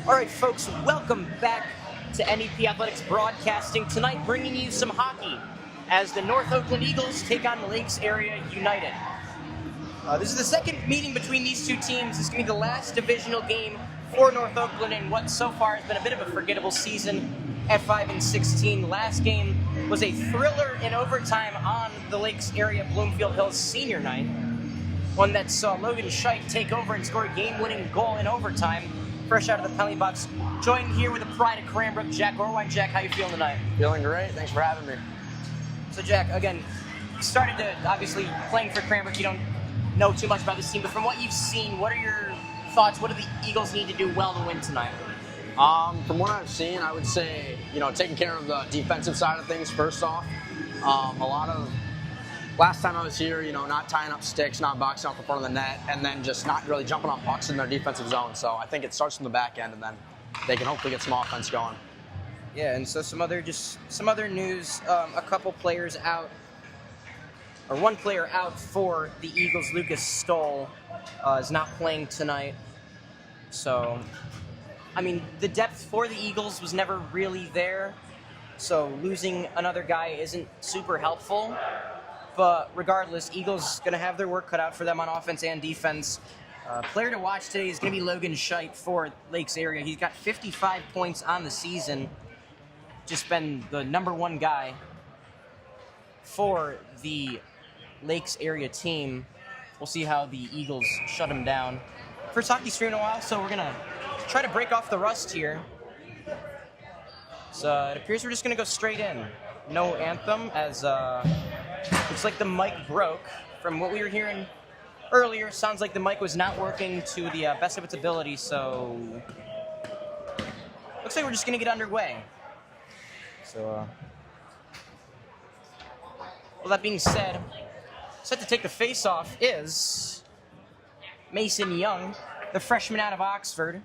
All right, folks, welcome back to NEP Athletics Broadcasting. Tonight, bringing you some hockey as the North Oakland Eagles take on Lakes Area United. This is the second meeting between these two teams. This is going to be the last divisional game for North Oakland in what so far has been a bit of a forgettable season at 5-16. Last game was a thriller in overtime on the Lakes Area Bloomfield Hills senior night. One that saw Logan Scheidt take over and score a game-winning goal in overtime, fresh out of the penalty box. Joined here with the pride of Cranbrook, Jack Orwine. Jack, how you feeling tonight? Feeling great. Thanks for having me. So, Jack, again, you started to, obviously, playing for Cranbrook. You don't know too much about this team, but from what you've seen, what are your thoughts? What do the Eagles need to do well to win tonight? From what I've seen, I would say, taking care of the defensive side of things first off. Last time I was here, not tying up sticks, not boxing up in front of the net, and then just not really jumping on pucks in their defensive zone. So I think it starts from the back end, and then they can hopefully get some offense going. Yeah, and so some other news. A couple players out, or one player out for the Eagles. Lucas Stoll is not playing tonight. So, I mean, the depth for the Eagles was never really there. So losing another guy isn't super helpful. But regardless, Eagles going to have their work cut out for them on offense and defense. Player to watch today is going to be Logan Scheidt for Lakes Area. He's got 55 points on the season. Just been the number one guy for the Lakes Area team. We'll see how the Eagles shut him down. First hockey stream in a while, so we're going to try to break off the rust here. So it appears we're just going to go straight in. No anthem, as looks like the mic broke. From what we were hearing earlier, sounds like the mic was not working to the best of its ability, so looks like we're just going to get underway. So, well, that being said, set to take the face-off is Mason Young, the freshman out of Oxford.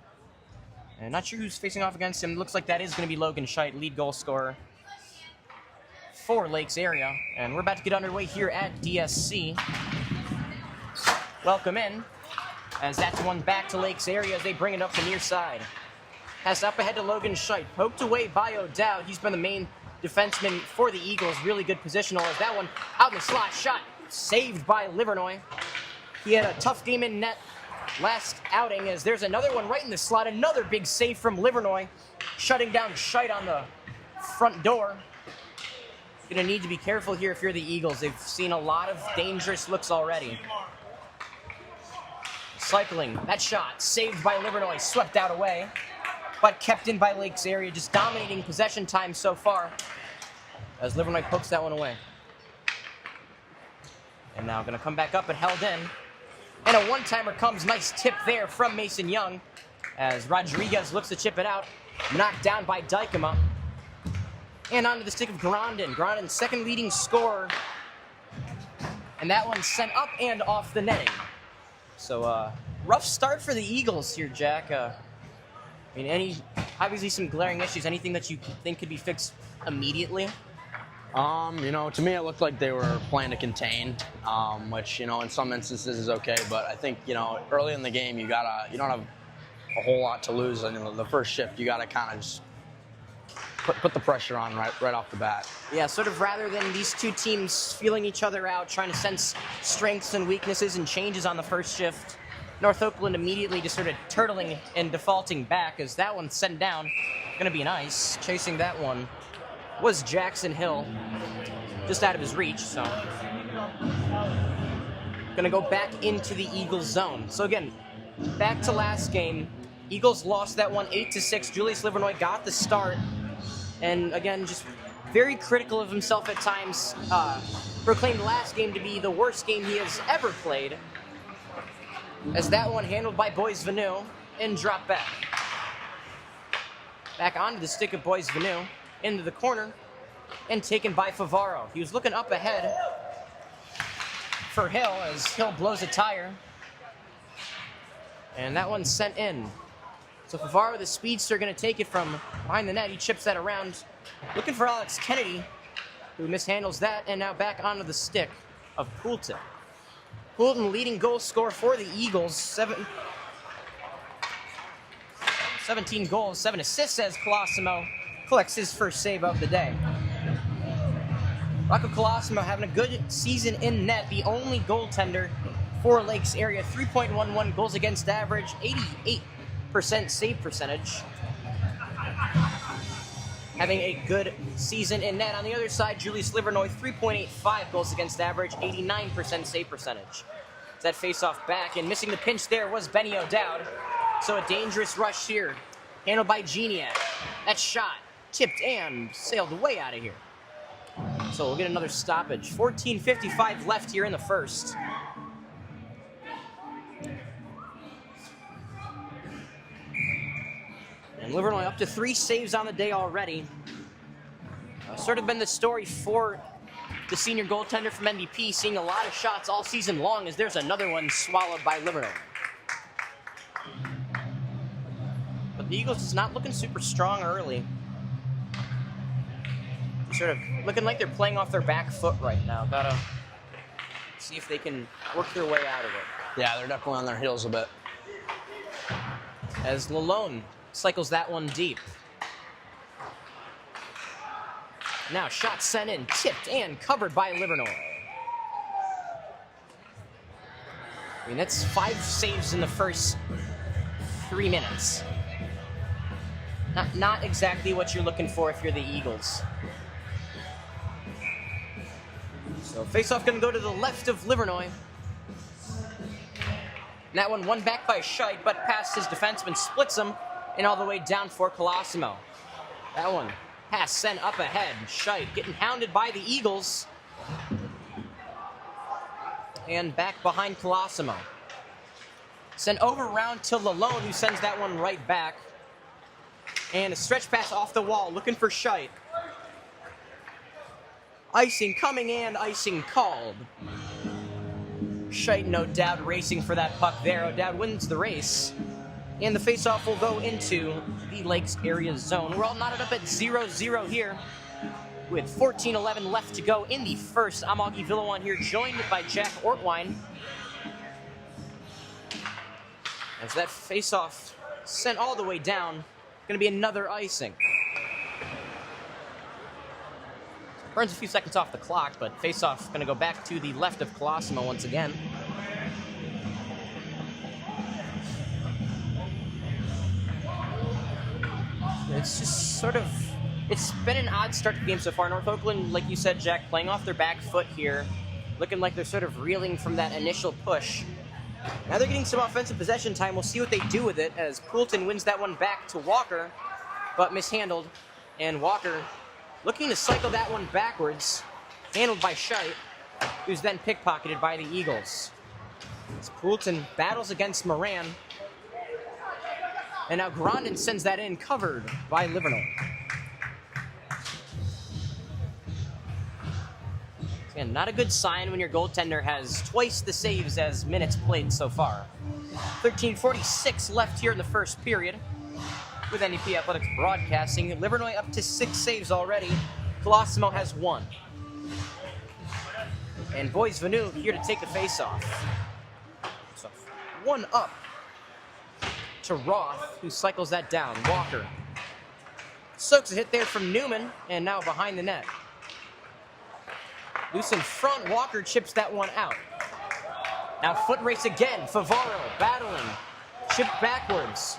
And not sure who's facing off against him. Looks like that is going to be Logan Scheidt, lead goal scorer for Lakes Area. And we're about to get underway here at DSC. Welcome in, as that's one back to Lakes Area as they bring it up the near side. Pass up ahead to Logan Scheidt, poked away by O'Dowd. He's been the main defenseman for the Eagles. Really good positional as that one out in the slot. Shot saved by Livernoy. He had a tough game in net last outing, as there's another one right in the slot. Another big save from Livernoy, shutting down Scheidt on the front door. Going to need to be careful here if you're the Eagles. They've seen a lot of dangerous looks already. Cycling, that shot saved by Livernoy, swept out away, but kept in by Lakes Area, just dominating possession time so far as Livernoy pokes that one away. And now going to come back up and held in. And a one-timer comes, nice tip there from Mason Young as Rodriguez looks to chip it out, knocked down by Dykema. And onto the stick of Grondin. Grondin's second leading scorer. And that one sent up and off the netting. So, rough start for the Eagles here, Jack. Obviously some glaring issues. Anything that you think could be fixed immediately? To me it looked like they were playing to contain, which, in some instances is okay. But I think, early in the game you don't have a whole lot to lose. The first shift, you gotta kind of just put the pressure on right off the bat. Yeah, sort of rather than these two teams feeling each other out, trying to sense strengths and weaknesses and changes on the first shift, North Oakland immediately just sort of turtling and defaulting back as that one's sent down. Going to be an ice. Chasing that one was Jackson Hill, just out of his reach, so going to go back into the Eagles zone. So again, back to last game. Eagles lost that one 8-6. Julius Livernoy got the start. And again, just very critical of himself at times. Proclaimed last game to be the worst game he has ever played. As that one handled by Boys Vanu and dropped back. Back onto the stick of Boys Vanu, into the corner, and taken by Favaro. He was looking up ahead for Hill as Hill blows a tire. And that one's sent in. So Favaro, the speedster, going to take it from behind the net. He chips that around, looking for Alex Kennedy, who mishandles that, and now back onto the stick of Poulton. Poulton, leading goal scorer for the Eagles, 17 goals, 7 assists as Colosimo collects his first save of the day. Rocco Colosimo having a good season in net, the only goaltender for Lakes area. 3.11 goals against average, 88% save percentage. Having a good season in net. On the other side, Julius Livernoy, 3.85 goals against average, 89% save percentage. That face-off back, and missing the pinch there was Benny O'Dowd. So a dangerous rush here, handled by Geniac. That shot tipped and sailed way out of here. So we'll get another stoppage. 14:55 left here in the first. And Livernoy up to 3 saves on the day already. Sort of been the story for the senior goaltender from NDP, seeing a lot of shots all season long, as there's another one swallowed by Livernoy. But the Eagles is not looking super strong early. Sort of looking like they're playing off their back foot right now. Gotta see if they can work their way out of it. Yeah, they're definitely on their heels a bit. As Lalone cycles that one deep. Now shot sent in, tipped and covered by Livernoy. I mean, that's 5 saves in the first 3 minutes. Not exactly what you're looking for if you're the Eagles. So face-off gonna go to the left of Livernoy. And that one back by Scheidt, but past his defenseman, splits him, and all the way down for Colosimo. That one, pass sent up ahead. Scheidt getting hounded by the Eagles. And back behind Colosimo. Sent over round to Lalone, who sends that one right back. And a stretch pass off the wall, looking for Scheidt. Icing coming and icing called. Scheidt and O'Dowd racing for that puck there. O'Dowd wins the race. And the faceoff will go into the Lakes area zone. We're all knotted up at 0-0 here, with 14:11 left to go in the first. I'm Augie Villawan here, joined by Jack Ortwine. As that faceoff sent all the way down, gonna be another icing. Burns a few seconds off the clock, but faceoff gonna go back to the left of Colosimo once again. It's just sort of, it's been an odd start to the game so far. North Oakland, like you said, Jack, playing off their back foot here, looking like they're sort of reeling from that initial push. Now they're getting some offensive possession time. We'll see what they do with it, as Poulton wins that one back to Walker, but mishandled. And Walker looking to cycle that one backwards, handled by Scheidt, who's then pickpocketed by the Eagles. As Poulton battles against Moran. And now Grondin sends that in, covered by Livernoy. Again, not a good sign when your goaltender has twice the saves as minutes played so far. 13:46 left here in the first period with NDP Athletics broadcasting. Livernoy up to 6 saves already. Colosimo has 1. And Boys Vanu here to take the face-off. So 1 up to Roth, who cycles that down. Walker soaks a hit there from Newman, and now behind the net. Loose in front, Walker chips that one out. Now foot race again, Favaro battling, chipped backwards,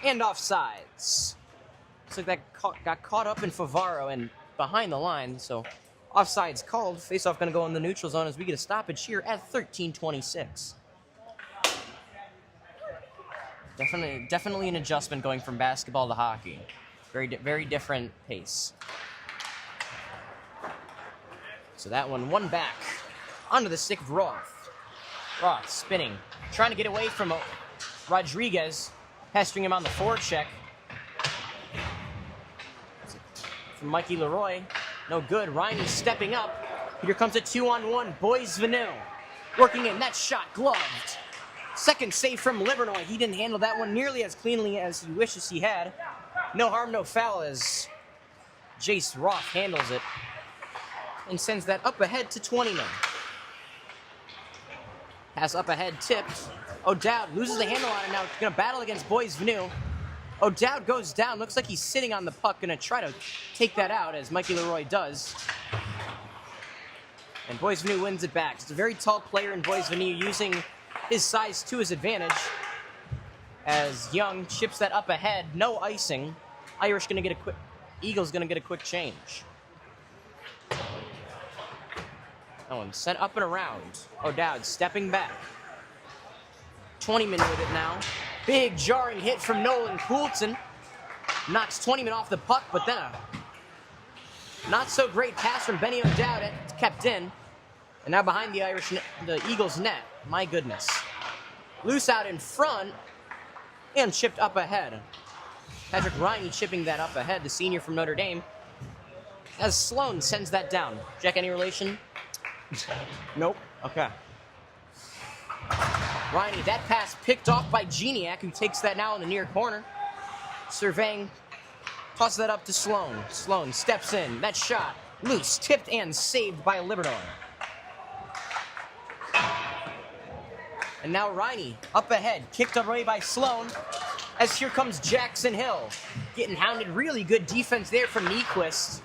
and offsides. Looks like that got caught up in Favaro and behind the line, so offsides called. Faceoff gonna go in the neutral zone as we get a stoppage here at 13:26. Definitely an adjustment going from basketball to hockey. Very different pace. So that one back onto the stick of Roth. Roth spinning, trying to get away from Rodriguez, pestering him on the forecheck. From Mikey Leroy, no good. Ryan is stepping up. Here comes a 2-on-1. Boys Vanu working in, that shot gloved. Second save from Livernoy. He didn't handle that one nearly as cleanly as he wishes he had. No harm, no foul as Jace Roth handles it and sends that up ahead to 20 men. Pass up ahead, tipped. O'Dowd loses the handle on it now. Gonna battle against Boys Vanu. O'Dowd goes down. Looks like he's sitting on the puck. Going to try to take that out, as Mikey Leroy does. And Boys Venue wins it back. It's a very tall player in Boys Venue, using his size to his advantage. As Young chips that up ahead. No icing. Irish going to get a quick... Eagles going to get a quick change. That one sent up and around. O'Dowd stepping back. 20 with it now. Big jarring hit from Nolan Poulton. Knocks 20 off the puck, but then a not so great pass from Benny O'Dowd. It's kept in. And now behind the Eagles net. My goodness. Loose out in front and chipped up ahead. Patrick Riney chipping that up ahead, the senior from Notre Dame. As Sloan sends that down. Jack, any relation? Nope. Okay. Riney, that pass picked off by Geniak, who takes that now in the near corner. Surveying, tosses that up to Sloan. Sloan steps in. That shot, loose, tipped, and saved by Libertor. And now Riney, up ahead, kicked away by Sloan. As here comes Jackson Hill. Getting hounded, really good defense there from Nyquist.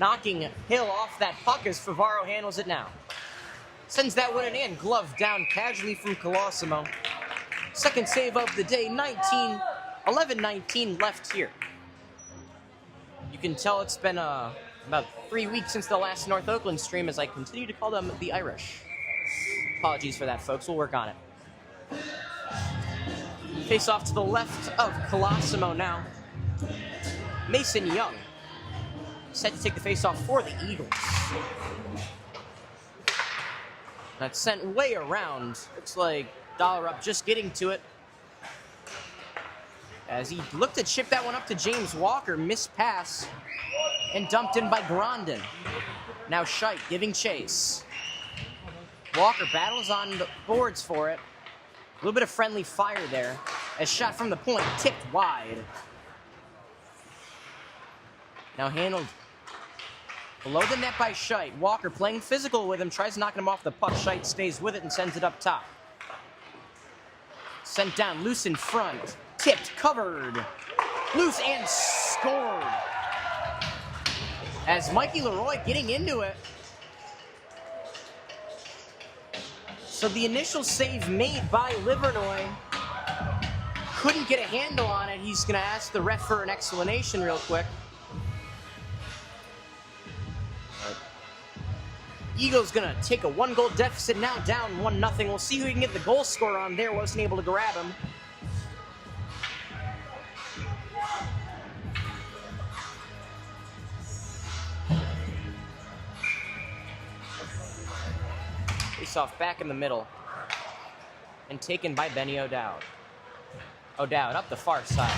Knocking Hill off that puck as Favaro handles it now. Sends that one in, glove down casually from Colosimo. Second save of the day, 11-19 left here. You can tell it's been about 3 weeks since the last North Oakland stream, as I continue to call them the Irish. Apologies for that, folks. We'll work on it. Face off to the left of Colosimo now. Mason Young set to take the face off for the Eagles. That's sent way around. Looks like Dollerup just getting to it. As he looked to chip that one up to James Walker, missed pass, and dumped in by Grondin. Now Scheidt giving chase. Walker battles on the boards for it. A little bit of friendly fire there. As shot from the point, tipped wide. Now handled below the net by Scheidt. Walker playing physical with him, tries knocking him off the puck. Scheidt stays with it and sends it up top. Sent down, loose in front. Tipped, covered. Loose and scored. As Mikey Leroy getting into it. So the initial save made by Livernois couldn't get a handle on it. He's going to ask the ref for an explanation real quick. Eagles going to take a 1-goal deficit, now down 1-0. We'll see who he can get the goal scorer on there. Wasn't able to grab him. Face-off back in the middle. And taken by Benny O'Dowd. O'Dowd up the far side.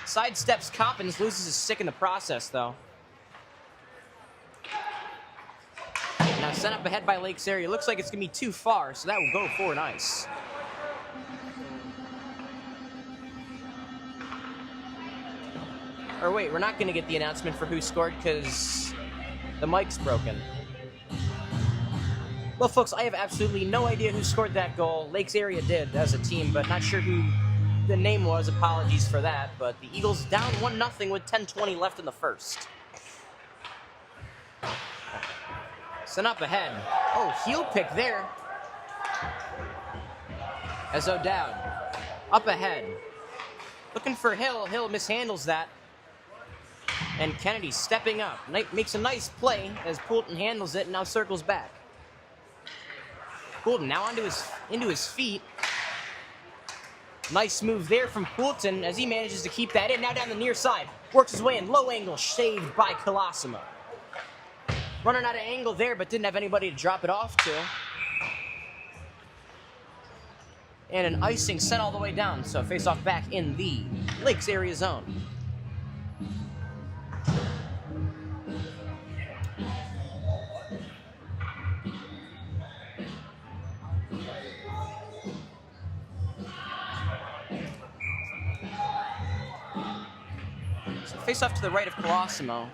Sidesteps Coppins, loses his stick in the process, though. Now sent up ahead by Lakes area. Looks like it's going to be too far, so that will go for an ice. Or wait, we're not going to get the announcement for who scored because the mic's broken. Well, folks, I have absolutely no idea who scored that goal. Lakes area did as a team, but not sure who the name was. Apologies for that. But the Eagles down 1-0 with 10:20 left in the first. Sent up ahead. Oh, heel pick there. As O'Dowd up ahead. Looking for Hill. Hill mishandles that. And Kennedy stepping up. Makes a nice play as Poulton handles it and now circles back. Poulton now into his feet. Nice move there from Poulton as he manages to keep that in. Now down the near side. Works his way in. Low angle. Saved by Colosimo. Running out of angle there, but didn't have anybody to drop it off to. And an icing sent all the way down. So face-off back in the Lakes area zone. Face off to the right of Colosimo.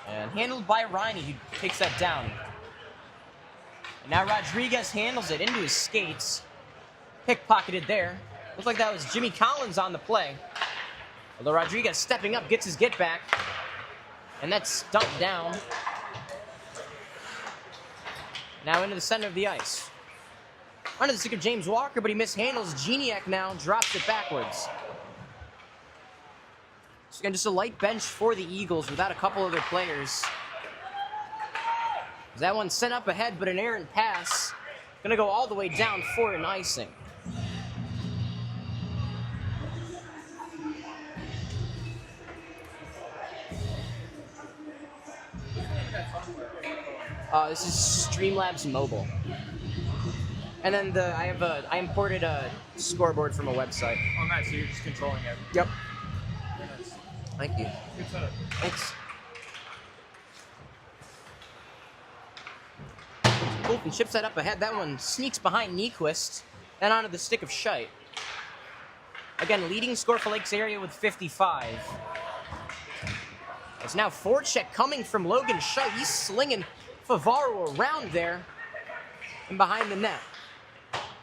And handled by Riney, who takes that down. And now Rodriguez handles it into his skates. Pickpocketed there. Looked like that was Jimmy Collins on the play. Although Rodriguez stepping up, gets his get back. And that's dumped down. Now into the center of the ice. Under the stick of James Walker, but he mishandles. Geniak now drops it backwards. So again, just a light bench for the Eagles without a couple other players. That one sent up ahead, but an errant pass. Gonna go all the way down for an icing. This is Streamlabs Mobile. And then I imported a scoreboard from a website. Oh, nice. So you're just controlling it. Yep. Very nice. Thank you. Good setup. Thanks. Fulton chips that up ahead. That one sneaks behind Nyquist. Then onto the stick of Scheidt. Again, leading score for Lakes Area with 55. It's now forecheck coming from Logan Scheidt. He's slinging Favaro around there and behind the net.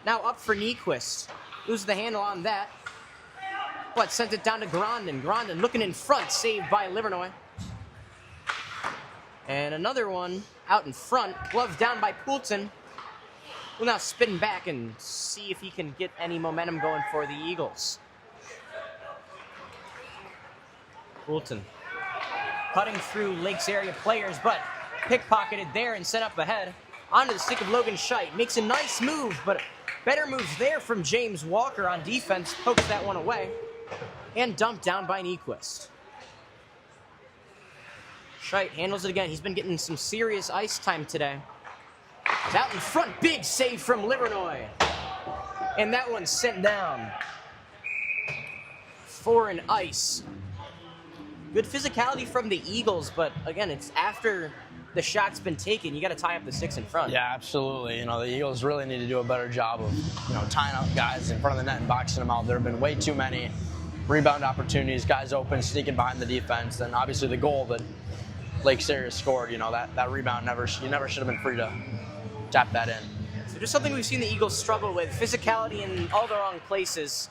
Now up for Nyquist. Loses the handle on that. But sent it down to Grondin. Grondin looking in front, saved by Livernois. And another one out in front, gloved down by Poulton. Will now spin back and see if he can get any momentum going for the Eagles. Poulton cutting through Lakes area players, but pickpocketed there and sent up ahead. Onto the stick of Logan Scheidt. Makes a nice move, but better moves there from James Walker on defense. Pokes that one away. And dumped down by Nyquist. Scheidt handles it again. He's been getting some serious ice time today. He's out in front. Big save from Livernois. And that one's sent down for an ice. Good physicality from the Eagles, but again, it's after the shot's been taken. You got to tie up the sticks in front. Yeah, absolutely. The Eagles really need to do a better job of, tying up guys in front of the net and boxing them out. There have been way too many rebound opportunities, guys open, sneaking behind the defense, and obviously the goal that Lakes area scored, that rebound you never should have been free to tap that in. So just something we've seen the Eagles struggle with, physicality in all the wrong places,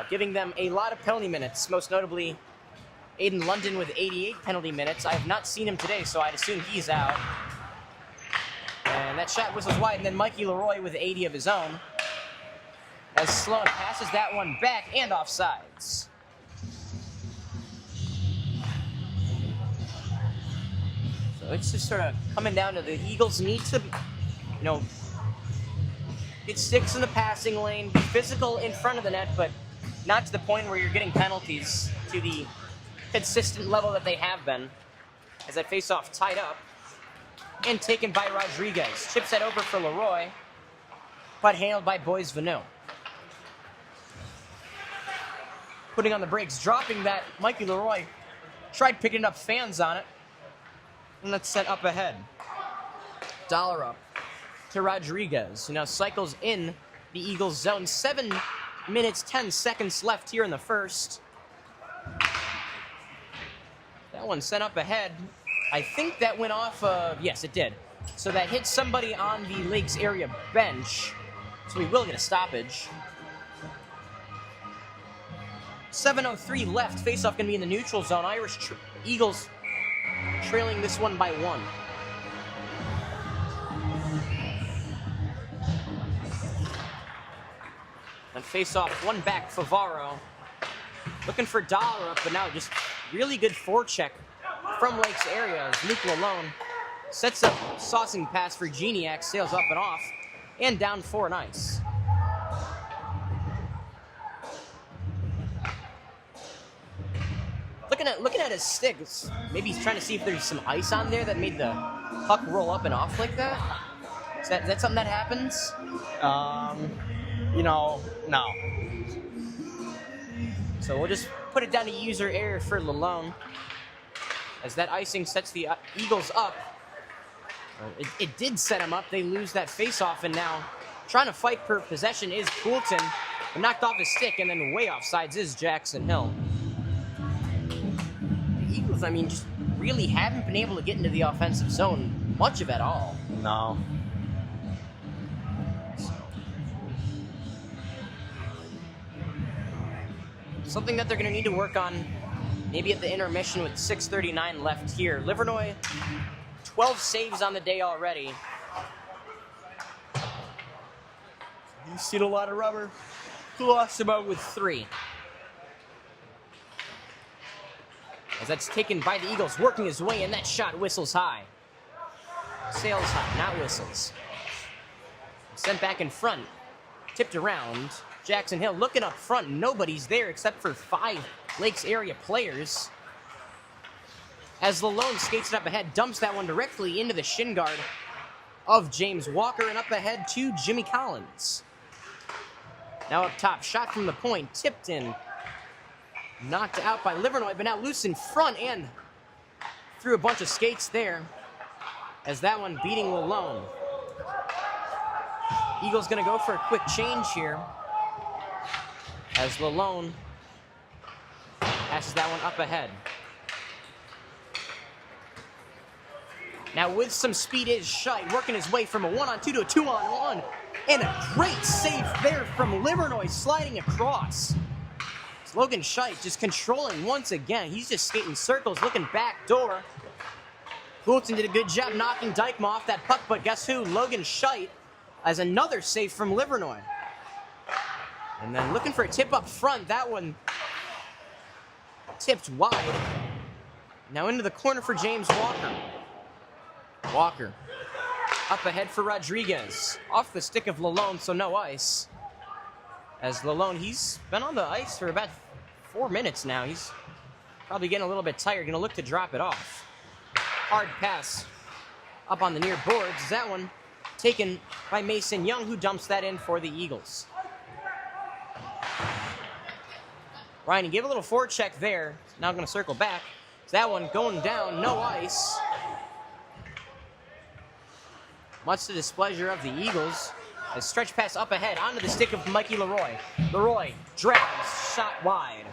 giving them a lot of penalty minutes, most notably Aiden London with 88 penalty minutes. I have not seen him today, so I'd assume he's out. And that shot whistles wide, and then Mikey Leroy with 80 of his own. As Sloan passes that one back and offsides. So it's just sort of coming down to the Eagles need to, get sticks in the passing lane, be physical in front of the net, but not to the point where you're getting penalties to the consistent level that they have been. As that face-off tied up and taken by Rodriguez. Chips that over for Leroy, but handled by Boys Vanu. Putting on the brakes, dropping that, Mikey Leroy tried picking up fans on it, and that's set up ahead. Dollar up to Rodriguez, who now cycles in the Eagles zone. 7 minutes, 10 seconds left here in the first. That one sent up ahead. I think that went off of, yes, it did. So that hit somebody on the Lakes area bench. So we will get a stoppage. 7:03 left. Faceoff going to be in the neutral zone. Eagles trailing this one by 1. And faceoff, one back, Favaro. Looking for Dollar up, but now just really good forecheck from Lakes area as Luke Lalone sets up saucing pass for Geniak, sails up and off, and down for an ice. Looking at his sticks, maybe he's trying to see if there's some ice on there that made the puck roll up and off like that. Is that something that happens? No. So we'll just put it down to user error for Lalone. As that icing sets the Eagles up. It did set them up. They lose that face-off, and now trying to fight per possession is Poulton. But knocked off his stick, and then way off sides is Jackson Hill. The Eagles, just really haven't been able to get into the offensive zone much of it all. No. something that they're going to need to work on maybe at the intermission with 6:39 left here. Livernois, 12 saves on the day already. He's seen a lot of rubber. Who lost him out with 3? As that's taken by the Eagles, working his way in. That shot whistles high. Sails high, not whistles. Sent back in front. Tipped around. Jackson Hill looking up front. Nobody's there except for 5 Lakes area players. As Lalone skates it up ahead, dumps that one directly into the shin guard of James Walker, and up ahead to Jimmy Collins. Now up top, shot from the point, tipped in. Knocked out by Livernois, but now loose in front and threw a bunch of skates there. As that one beating Lalone. Eagles gonna go for a quick change here. As Lalone passes that one up ahead. Now with some speed is Scheidt, working his way from a 1-on-2 to a 2-on-1. And a great save there from Livernois, sliding across. It's Logan Scheidt just controlling once again. He's just skating circles, looking back door. Poulton did a good job knocking Dykema off that puck, but guess who? Logan Scheidt has another save from Livernois. And then looking for a tip up front. That one tipped wide. Now into the corner for James Walker. Walker up ahead for Rodriguez. Off the stick of Lalone, so no ice. As Lalone, he's been on the ice for about 4 minutes now. He's probably getting a little bit tired. Gonna look to drop it off. Hard pass up on the near boards. That one taken by Mason Young, who dumps that in for the Eagles. Ryan, he gave a little forecheck there. Now going to circle back. That one going down, no ice. Much to the displeasure of the Eagles. A stretch pass up ahead onto the stick of Mikey Leroy. Leroy drags, shot wide.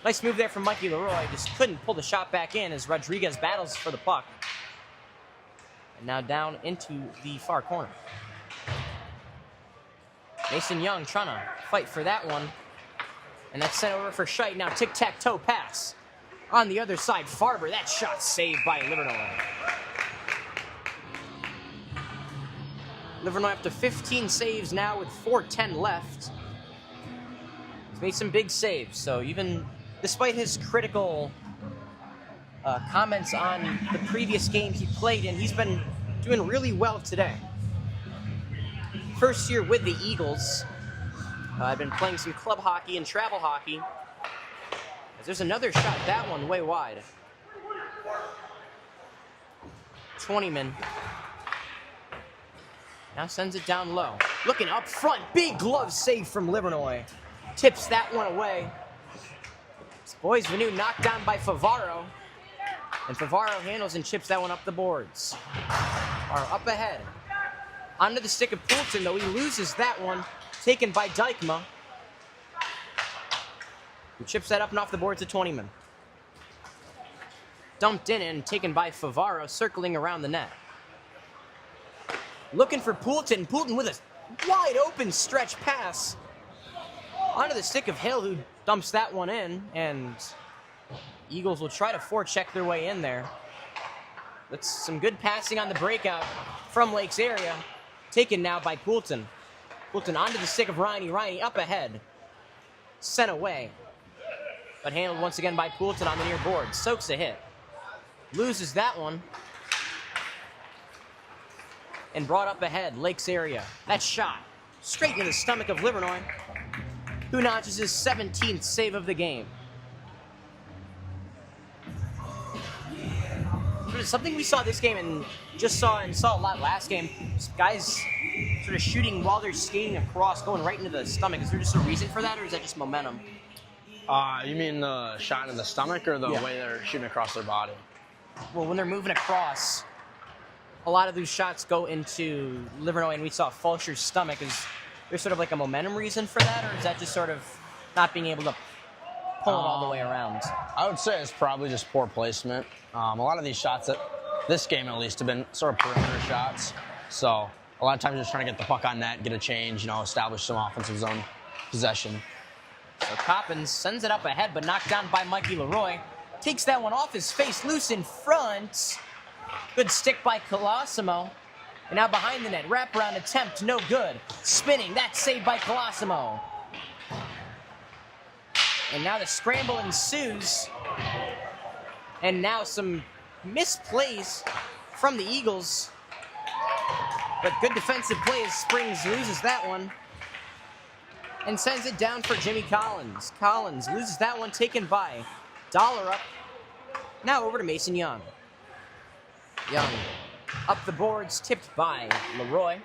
Nice move there from Mikey Leroy. Just couldn't pull the shot back in as Rodriguez battles for the puck. And now down into the far corner. Mason Young trying to fight for that one. And that's sent over for Scheidt. Now tic-tac-toe pass. On the other side, Farber. That shot saved by Livernois. Livernois up to 15 saves now with 4:10 left. He's made some big saves, so even despite his critical comments on the previous game he played in, he's been doing really well today. First year with the Eagles. I've been playing some club hockey and travel hockey. There's another shot, that one way wide. 20-man. Now sends it down low. Looking up front, big glove save from Livernois. Tips that one away. Boys Vanu knocked down by Favaro. And Favaro handles and chips that one up the boards. Are up ahead. Onto the stick of Poulton, though he loses that one. Taken by Dykema. Who chips that up and off the boards at 20-man. Dumped in and taken by Favaro, circling around the net. Looking for Poulton. Poulton with a wide open stretch pass. Onto the stick of Hill, who dumps that one in. And Eagles will try to forecheck their way in there. That's some good passing on the breakout from Lakes area. Taken now by Poulton. Poulton onto the stick of Riney. Riney up ahead. Sent away. But handled once again by Poulton on the near board. Soaks a hit. Loses that one. And brought up ahead, Lakes area. That shot straight into the stomach of Livernois, who notches his 17th save of the game. Something we saw this game and saw a lot last game. Guys sort of shooting while they're skating across, going right into the stomach. Is there just a reason for that, or is that just momentum? You mean the shot in the stomach or the way they're shooting across their body? Well, when they're moving across, a lot of those shots go into Livernois, and we saw Fulcher's stomach. Is there sort of like a momentum reason for that, or is that just sort of not being able to pull it all the way around? I would say it's probably just poor placement. A lot of these shots, this game at least, have been sort of perimeter shots. So a lot of times just trying to get the puck on net, get a change, establish some offensive zone possession. So Coppins sends it up ahead, but knocked down by Mikey Leroy. Takes that one off his face, loose in front. Good stick by Colosimo. And now behind the net, wraparound attempt, no good. Spinning, that's saved by Colosimo. And now the scramble ensues. And now some misplays from the Eagles. But good defensive play as Springs loses that one. And sends it down for Jimmy Collins. Collins loses that one, taken by Dollar up. Now over to Mason Young. Young up the boards, tipped by Leroy.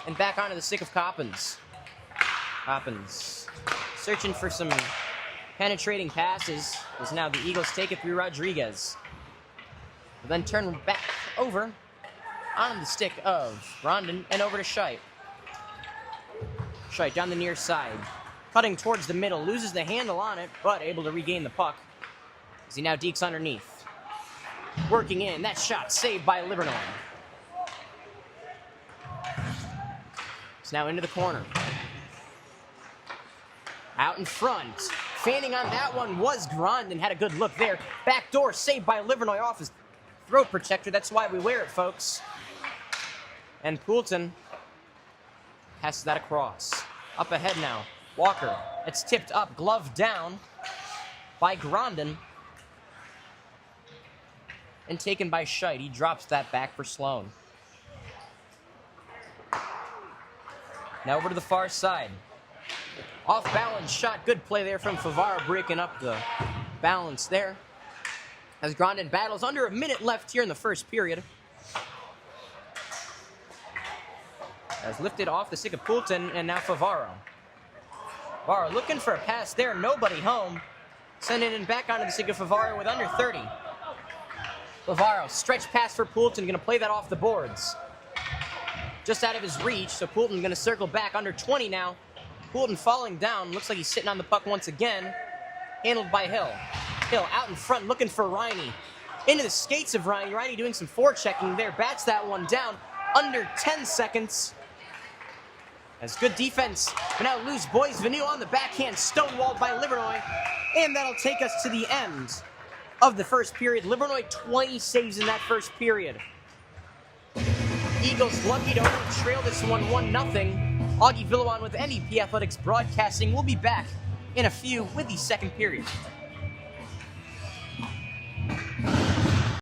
And back onto the stick of Coppins. Coppins searching for some penetrating passes as now the Eagles take it through Rodriguez. Will then turn back over on the stick of Rondon and over to Scheidt. Scheidt down the near side, cutting towards the middle, loses the handle on it, but able to regain the puck as he now dekes underneath. Working in, that shot saved by Livernois. It's now into the corner. Out in front. Fanning on that one was Grondin, had a good look there. Backdoor saved by Livernois off his throat protector. That's why we wear it, folks. And Poulton passes that across. Up ahead now. Walker. It's tipped up, glove down by Grondin. And taken by Scheidt. He drops that back for Sloan. Now over to the far side. Off balance shot. Good play there from Favara, breaking up the balance there. As Grondin battles under a minute left here in the first period. As lifted off the stick of Poulton, and now Favaro. Favaro looking for a pass there, nobody home. Sending it back onto the stick of Favaro with under 30. Favaro, stretch pass for Poulton, gonna play that off the boards. Just out of his reach, so Poulton gonna circle back under 20 now. Poulton falling down, looks like he's sitting on the puck once again. Handled by Hill. Hill out in front, looking for Riney. Into the skates of Riney. Riney doing some forechecking there, bats that one down. Under 10 seconds. As good defense, but now lose Boys Venu on the backhand, stonewalled by Livernois. And that'll take us to the end of the first period. Livernois 20 saves in that first period. Eagles lucky to only trail this one 1-0. Augie Villawan with NEP Athletics Broadcasting. We'll be back in a few with the second period.